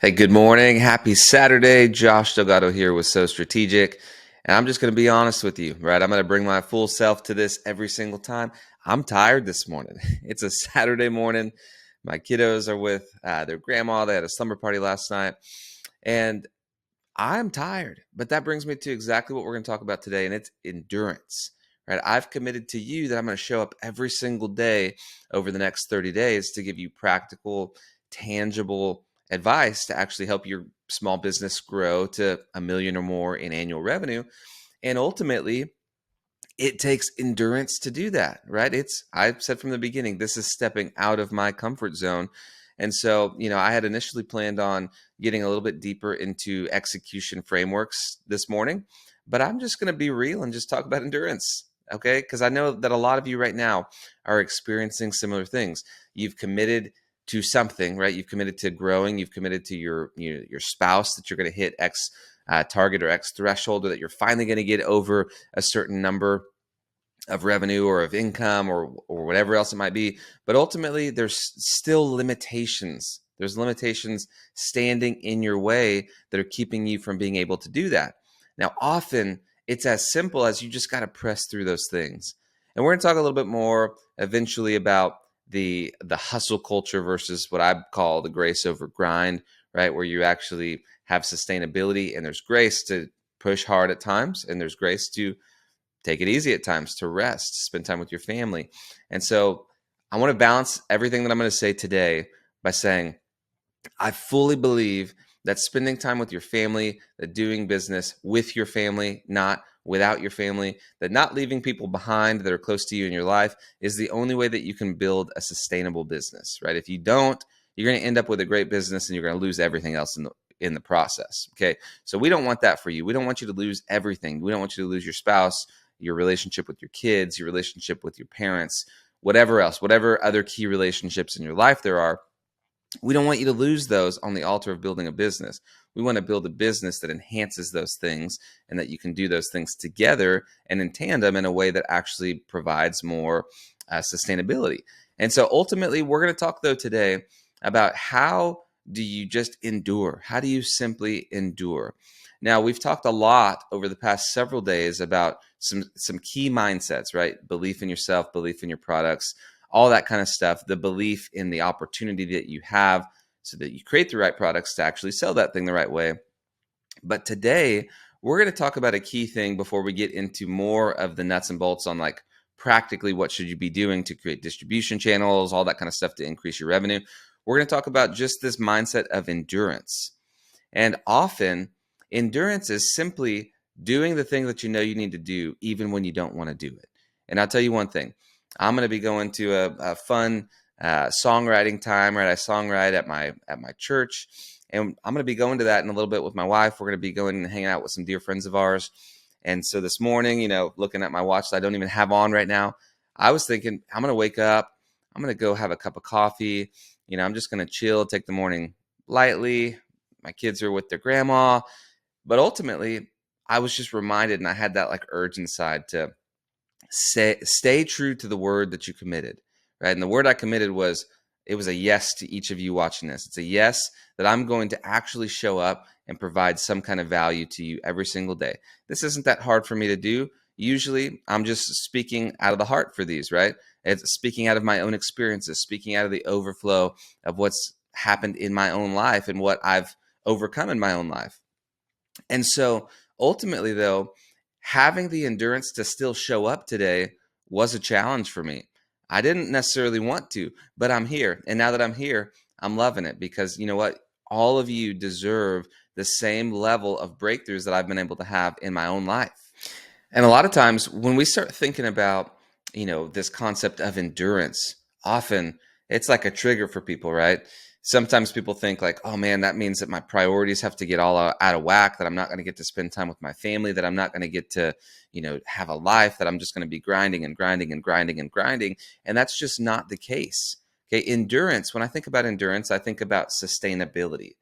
Hey, good morning. Happy Saturday. Josh Delgado here with So Strategic. And I'm just going to be honest with you, right? I'm going to bring my full self to this every single time. I'm tired this morning. It's a Saturday morning. My kiddos are with their grandma. They had a slumber party last night. And I'm tired. But that brings me to exactly what we're going to talk about today, and it's endurance. Right? I've committed to you that I'm going to show up every single day over the next 30 days to give you practical, tangible advice to actually help your small business grow to $1 million or more in annual revenue. And ultimately, it takes endurance to do that, right? I've said from the beginning, this is stepping out of my comfort zone. And so, I had initially planned on getting a little bit deeper into execution frameworks this morning, but I'm just going to be real and just talk about endurance. Okay. Because I know that a lot of you right now are experiencing similar things. You've committed to something, right? You've committed to growing. You've committed to your spouse that you're going to hit X target or X threshold, or that you're finally going to get over a certain number of revenue or of income or whatever else it might be. But ultimately, there's still limitations. There's limitations standing in your way that are keeping you from being able to do that. Now, often it's as simple as you just got to press through those things. And we're going to talk a little bit more eventually about the hustle culture versus what I call the grace over grind, right? Where you actually have sustainability and there's grace to push hard at times, and there's grace to take it easy at times, to rest, spend time with your family. And so I want to balance everything that I'm going to say today by saying I fully believe that spending time with your family, that doing business with your family, not without your family, that not leaving people behind that are close to you in your life is the only way that you can build a sustainable business, right? If you don't, you're going to end up with a great business and you're going to lose everything else in the process. Okay. So we don't want that for you. We don't want you to lose everything. We don't want you to lose your spouse, your relationship with your kids, your relationship with your parents, whatever else, whatever other key relationships in your life there are. We don't want you to lose those on the altar of building a business. We want to build a business that enhances those things and that you can do those things together and in tandem in a way that actually provides more sustainability. And so ultimately, we're going to talk, though, today about how do you just endure? How do you simply endure? Now, we've talked a lot over the past several days about some key mindsets, right? Belief in yourself, belief in your products, all that kind of stuff, the belief in the opportunity that you have so that you create the right products to actually sell that thing the right way. But today, we're going to talk about a key thing before we get into more of the nuts and bolts on like practically what should you be doing to create distribution channels, all that kind of stuff to increase your revenue. We're going to talk about just this mindset of endurance. And often, endurance is simply doing the thing that you know you need to do, even when you don't want to do it. And I'll tell you one thing, I'm going to be going to a fun songwriting time, right? I songwrite at my church, and I'm going to be going to that in a little bit with my wife. We're going to be going and hanging out with some dear friends of ours. And so this morning, looking at my watch that I don't even have on right now, I was thinking, I'm going to wake up, I'm going to go have a cup of coffee. I'm just going to chill, take the morning lightly. My kids are with their grandma. But ultimately, I was just reminded, and I had that like urge inside to stay true to the word that you committed, right? And the word I committed was, it was a yes to each of you watching this. It's a yes that I'm going to actually show up and provide some kind of value to you every single day. This isn't that hard for me to do. Usually I'm just speaking out of the heart for these, right? It's speaking out of my own experiences, speaking out of the overflow of what's happened in my own life and what I've overcome in my own life. And so ultimately, though, having the endurance to still show up today was a challenge for me. I didn't necessarily want to, but I'm here. And now that I'm here, I'm loving it, because you know what? All of you deserve the same level of breakthroughs that I've been able to have in my own life. And a lot of times when we start thinking about, this concept of endurance, often it's like a trigger for people, right? Sometimes people think like, oh man, that means that my priorities have to get all out of whack, that I'm not going to get to spend time with my family, that I'm not going to get to, have a life, that I'm just going to be grinding and grinding and grinding and grinding. And that's just not the case. Okay. Endurance, when I think about endurance, I think about sustainability.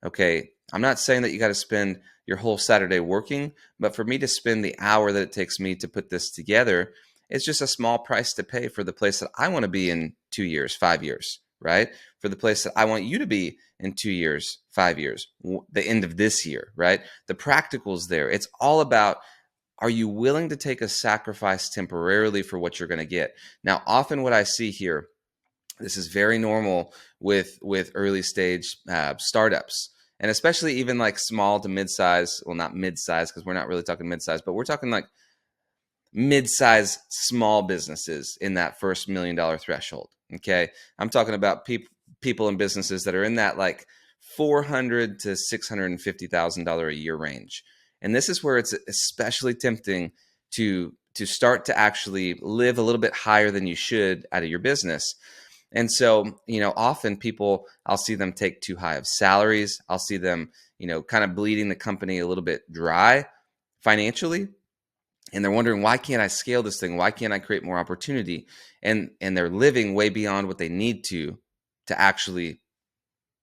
Okay. I'm not saying that you got to spend your whole Saturday working, but for me to spend the hour that it takes me to put this together, it's just a small price to pay for the place that I want to be in 2 years, 5 years, right? for the place that I want you to be in 2 years, 5 years, the end of this year, right? The practical's there. It's all about, are you willing to take a sacrifice temporarily for what you're going to get? Now, often what I see here, this is very normal with early stage startups, and especially even like small to mid-size. Well, not mid-size because we're not really talking mid-size, but we're talking like mid-size small businesses in that first $1 million threshold. Okay, I'm talking about people and businesses that are in that like $400 to $650,000 a year range, and this is where it's especially tempting to start to actually live a little bit higher than you should out of your business. And so, often people, I'll see them take too high of salaries. I'll see them, kind of bleeding the company a little bit dry financially. And they're wondering, why can't I scale this thing? Why can't I create more opportunity? And they're living way beyond what they need to actually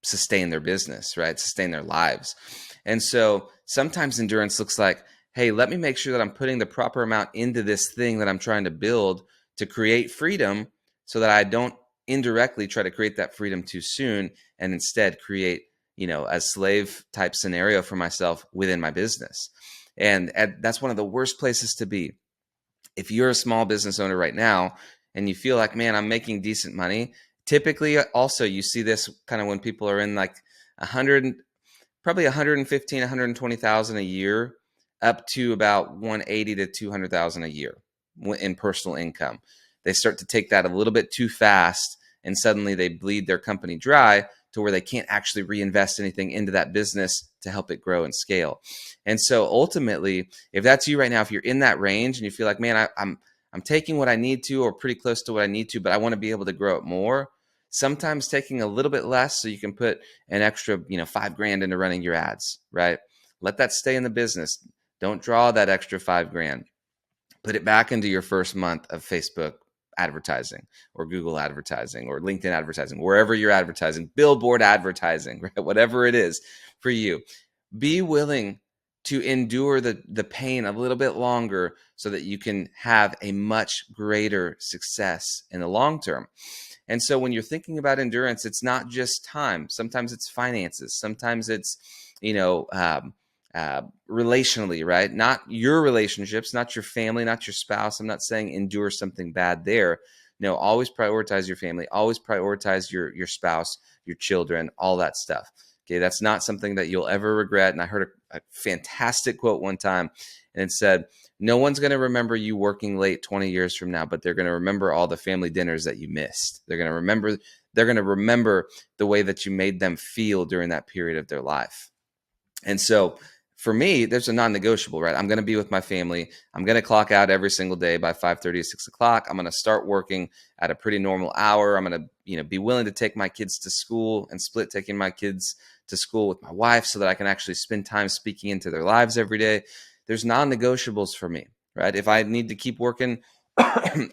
sustain their business, right? Sustain their lives. And so sometimes endurance looks like, hey, let me make sure that I'm putting the proper amount into this thing that I'm trying to build to create freedom, so that I don't indirectly try to create that freedom too soon and instead create, a slave type scenario for myself within my business. And that's one of the worst places to be. If you're a small business owner right now and you feel like, man, I'm making decent money, typically also you see this kind of when people are in like 100, probably 115, 120,000 a year, up to about 180 to 200,000 a year in personal income. They start to take that a little bit too fast, and suddenly they bleed their company dry to where they can't actually reinvest anything into that business to help it grow and scale. And so ultimately, if that's you right now, if you're in that range and you feel like, man, I'm taking what I need to, or pretty close to what I need to, but I want to be able to grow it more, sometimes taking a little bit less so you can put an extra, $5,000 into running your ads, right? Let that stay in the business. Don't draw that extra $5,000. Put it back into your first month of Facebook advertising, or Google advertising, or LinkedIn advertising, wherever you're advertising, billboard advertising, right? Whatever it is for you. Be willing to endure the pain a little bit longer so that you can have a much greater success in the long term. And so when you're thinking about endurance, it's not just time. Sometimes it's finances. Sometimes it's, relationally, right? Not your relationships, not your family, not your spouse. I'm not saying endure something bad there. No, always prioritize your family. Always prioritize your spouse, your children, all that stuff. Okay, that's not something that you'll ever regret. And I heard a fantastic quote one time, and it said, no one's going to remember you working late 20 years from now, but they're going to remember all the family dinners that you missed. They're going to remember the way that you made them feel during that period of their life. And so for me, there's a non-negotiable, right? I'm going to be with my family. I'm going to clock out every single day by 5:30 to 6 o'clock. I'm going to start working at a pretty normal hour. I'm going to, be willing to take my kids to school and split taking my kids to school with my wife so that I can actually spend time speaking into their lives every day. There's non-negotiables for me, right? If I need to keep working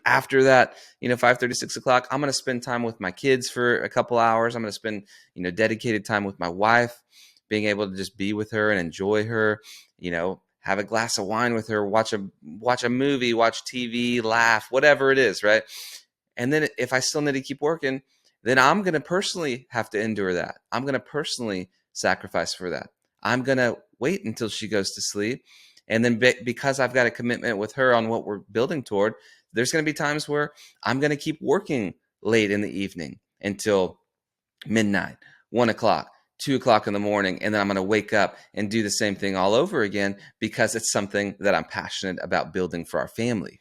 after that, 5:30, 6 o'clock, I'm going to spend time with my kids for a couple hours. I'm going to spend, dedicated time with my wife, being able to just be with her and enjoy her, have a glass of wine with her, watch a movie, watch TV, laugh, whatever it is, right? And then if I still need to keep working, then I'm going to personally have to endure that. I'm going to personally sacrifice for that. I'm going to wait until she goes to sleep. And then because I've got a commitment with her on what we're building toward, there's going to be times where I'm going to keep working late in the evening until midnight, 1 o'clock, 2 o'clock in the morning. And then I'm going to wake up and do the same thing all over again because it's something that I'm passionate about building for our family.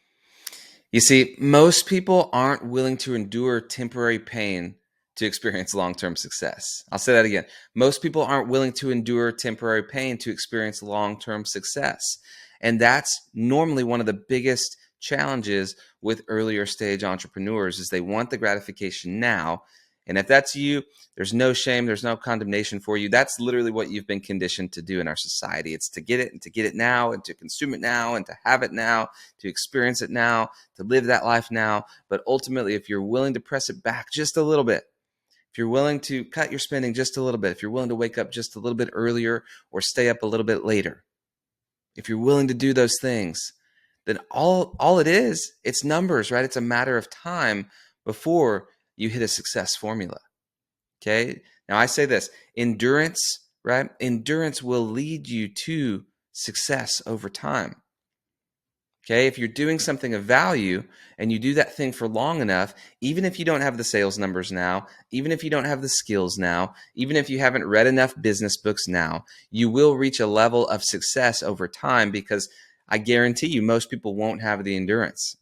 You see, most people aren't willing to endure temporary pain to experience long-term success. I'll say that again. Most people aren't willing to endure temporary pain to experience long-term success. And that's normally one of the biggest challenges with earlier stage entrepreneurs is they want the gratification now. And if that's you, there's no shame, there's no condemnation for you. That's literally what you've been conditioned to do in our society. It's to get it and to get it now and to consume it now and to have it now, to experience it now, to live that life now. But ultimately, if you're willing to press it back just a little bit, if you're willing to cut your spending just a little bit, if you're willing to wake up just a little bit earlier or stay up a little bit later, if you're willing to do those things, then all it is, it's numbers, right? It's a matter of time before you hit a success formula. Okay. Now I say this, endurance, right? Endurance will lead you to success over time. Okay. If you're doing something of value and you do that thing for long enough, even if you don't have the sales numbers now, even if you don't have the skills now, even if you haven't read enough business books now, you will reach a level of success over time, because I guarantee you most people won't have the endurance.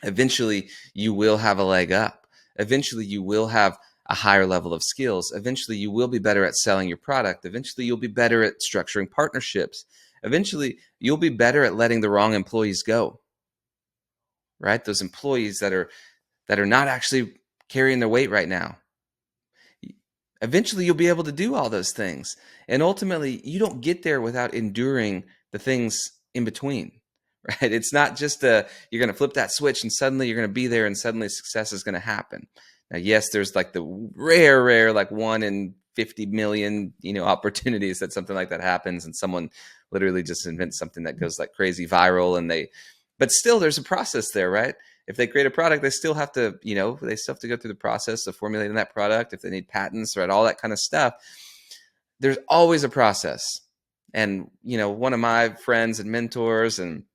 Eventually, you will have a leg up. Eventually, you will have a higher level of skills. Eventually, you will be better at selling your product. Eventually, you'll be better at structuring partnerships. Eventually, you'll be better at letting the wrong employees go, right? Those employees that are not actually carrying their weight right now. Eventually, you'll be able to do all those things. And ultimately, you don't get there without enduring the things in between, right? It's not just you're going to flip that switch and suddenly you're going to be there and suddenly success is going to happen. Now, yes, there's like the rare, like 1 in 50 million, opportunities that something like that happens and someone literally just invents something that goes like crazy viral but still there's a process there, right? If they create a product, they still have to, they still have to go through the process of formulating that product. If they need patents, right, all that kind of stuff, there's always a process. And, one of my friends and mentors and,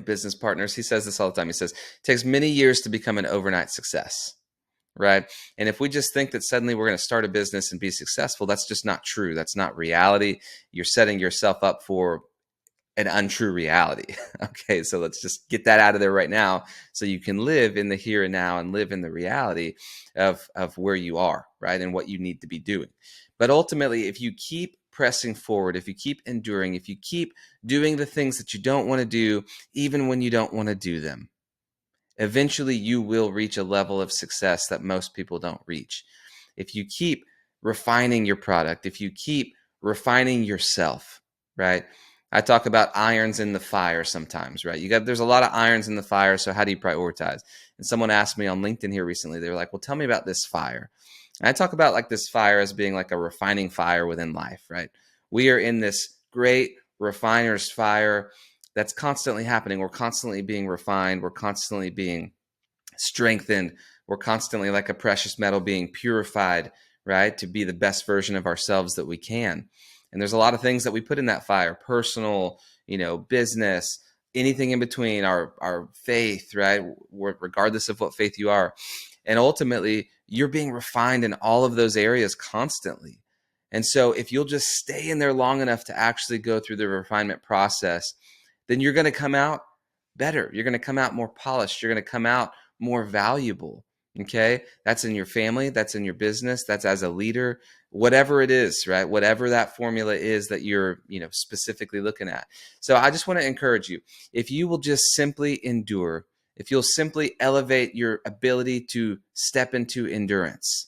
business partners, he says this all the time. He says, it takes many years to become an overnight success, right? And if we just think that suddenly we're going to start a business and be successful, that's just not true. That's not reality. You're setting yourself up for an untrue reality. Okay, so let's just get that out of there right now so you can live in the here and now and live in the reality of where you are, right, and what you need to be doing. But ultimately, if you keep pressing forward, if you keep enduring, if you keep doing the things that you don't want to do, even when you don't want to do them, eventually you will reach a level of success that most people don't reach. If you keep refining your product, if you keep refining yourself, right? I talk about irons in the fire sometimes, right? There's a lot of irons in the fire, so how do you prioritize? And someone asked me on LinkedIn here recently, they were like, well, tell me about this fire. And I talk about like this fire as being like a refining fire within life, right? We are in this great refiner's fire that's constantly happening. We're constantly being refined. We're constantly being strengthened. We're constantly like a precious metal being purified, right? To be the best version of ourselves that we can. And there's a lot of things that we put in that fire, personal, business, anything in between, our faith, right? Regardless of what faith you are. And ultimately, you're being refined in all of those areas constantly. And so if you'll just stay in there long enough to actually go through the refinement process, then you're going to come out better. You're going to come out more polished. You're going to come out more valuable. Okay. That's in your family. That's in your business. That's as a leader, whatever it is, right? Whatever that formula is that you're, specifically looking at. So I just want to encourage you, if you will just simply endure, if you'll simply elevate your ability to step into endurance,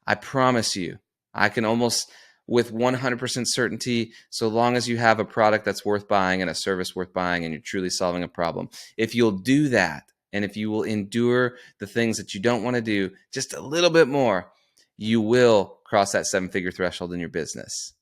I promise you, I can almost with 100% certainty, so long as you have a product that's worth buying and a service worth buying and you're truly solving a problem, if you'll do that and if you will endure the things that you don't want to do just a little bit more, you will cross that 7-figure threshold in your business.